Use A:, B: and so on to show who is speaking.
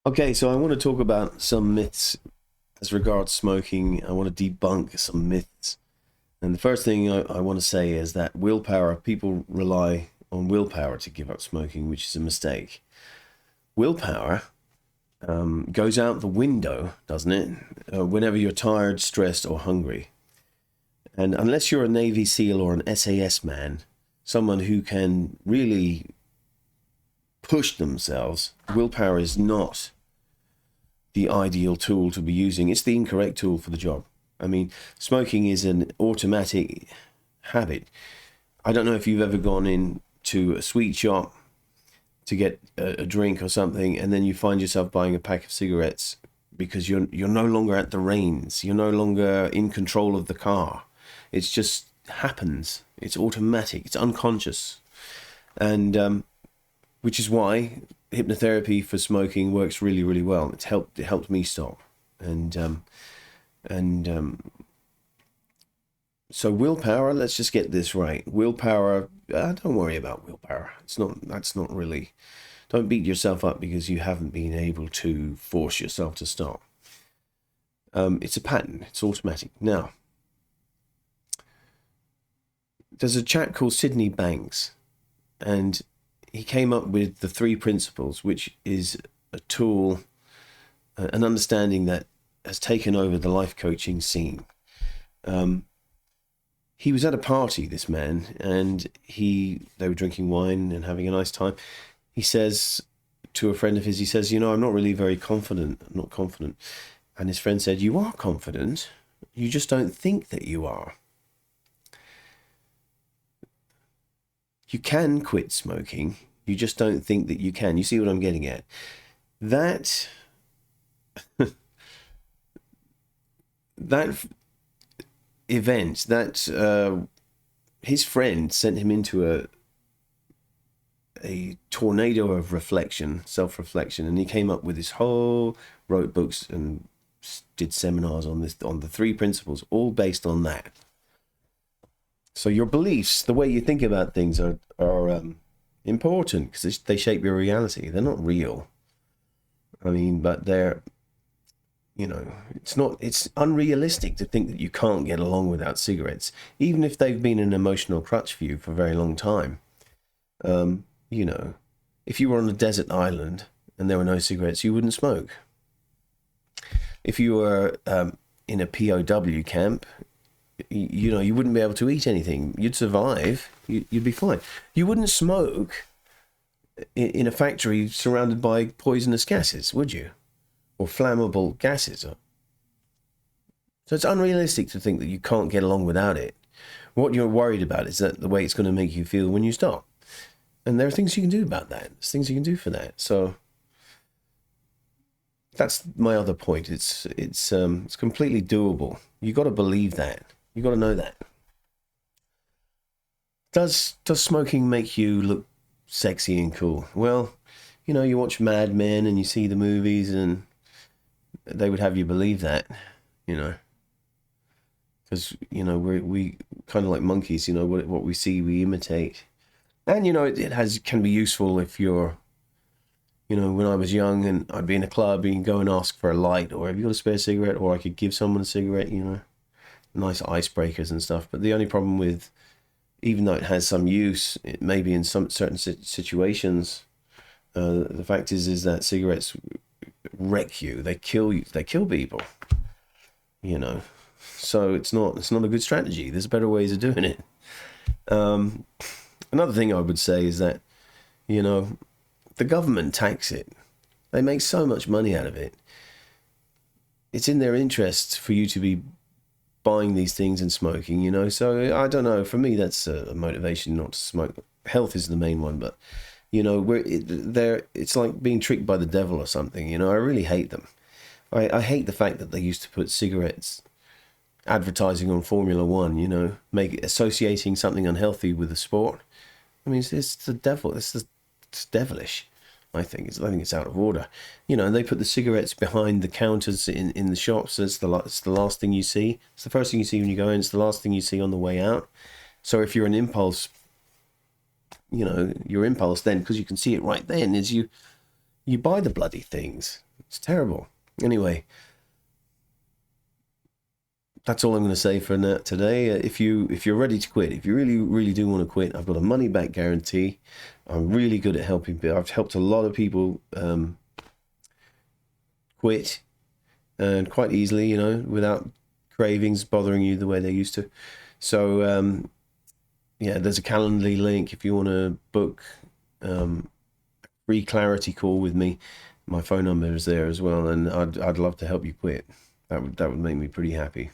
A: Okay, so I want to talk about some myths as regards smoking. I want to debunk some myths. And the first thing I want to say is that willpower, people rely on willpower to give up smoking, which is a mistake. Willpower goes out the window, doesn't it? Whenever you're tired, stressed, or hungry. And unless you're a Navy SEAL or an SAS man, someone who can really push themselves, willpower is not the ideal tool to be using. It's the incorrect tool for the job. I mean, smoking is an automatic habit. I don't know if you've ever gone into a sweet shop to get a drink or something, and then you find yourself buying a pack of cigarettes because you're no longer at the reins. You're no longer in control of the car. It just happens. It's automatic. It's unconscious, and which is why hypnotherapy for smoking works really, really well. It helped me stop, and so willpower. Let's just get this right. Willpower. Don't worry about willpower. That's not really. Don't beat yourself up because you haven't been able to force yourself to stop. It's a pattern. It's automatic. Now, there's a chap called Sydney Banks, and he came up with the 3 principles, which is a tool, an understanding that has taken over the life coaching scene. He was at a party, this man, and they were drinking wine and having a nice time. He says to a friend of his, he says, I'm not really very confident. I'm not confident. And his friend said, you are confident. You just don't think that you are. You can quit smoking. You just don't think that you can. You see what I'm getting at? That event, his friend sent him into a tornado of reflection, self-reflection, and he came up with wrote books and did seminars on the 3 principles, all based on that. So your beliefs, the way you think about things, are important because they shape your reality. They're not real. I mean, but they're, it's unrealistic to think that you can't get along without cigarettes, even if they've been an emotional crutch for you for a very long time. If you were on a desert island and there were no cigarettes, you wouldn't smoke. If you were in a POW camp, you wouldn't be able to eat anything. You'd survive. You'd be fine. You wouldn't smoke in a factory surrounded by poisonous gases, would you? Or flammable gases. So it's unrealistic to think that you can't get along without it. What you're worried about is that the way it's going to make you feel when you stop. And there are things you can do about that. There's things you can do for that. So that's my other point. It's completely doable. You got to believe that. You got to know that. Does smoking make you look sexy and cool? Well, you watch Mad Men and you see the movies, and they would have you believe that, because we kind of like monkeys. What we see, we imitate, and it can be useful if you're. When I was young and I'd be in a club, you can go and ask for a light, or have you got a spare cigarette, or I could give someone a cigarette. Nice icebreakers and stuff. But the only problem with, even though it has some use, it maybe in some certain situations, the fact is that cigarettes wreck you. They kill you. They kill people. So it's not a good strategy. There's better ways of doing it. Another thing I would say is that, the government tax it. They make so much money out of it. It's in their interest for you to be buying these things and smoking, so I don't know. For me, that's a motivation not to smoke. Health is the main one, but it's like being tricked by the devil or something. I really hate them. I hate the fact that they used to put cigarettes advertising on Formula One, associating something unhealthy with the sport. I mean, it's the devil. It's devilish. I think it's out of order. And they put the cigarettes behind the counters in the shops. So it's the last thing you see. It's the first thing you see when you go in. It's the last thing you see on the way out. So if you're an impulse, your impulse then, because you can see it right then, is you buy the bloody things. It's terrible. Anyway, that's all I'm going to say for today. If you're ready to quit, if you really do want to quit, I've got a money back guarantee. I'm really good at helping people. I've helped a lot of people quit, and quite easily, without cravings bothering you the way they used to. So yeah, there's a Calendly link if you want to book free clarity call with me. My phone number is there as well, and I'd love to help you quit. That would make me pretty happy.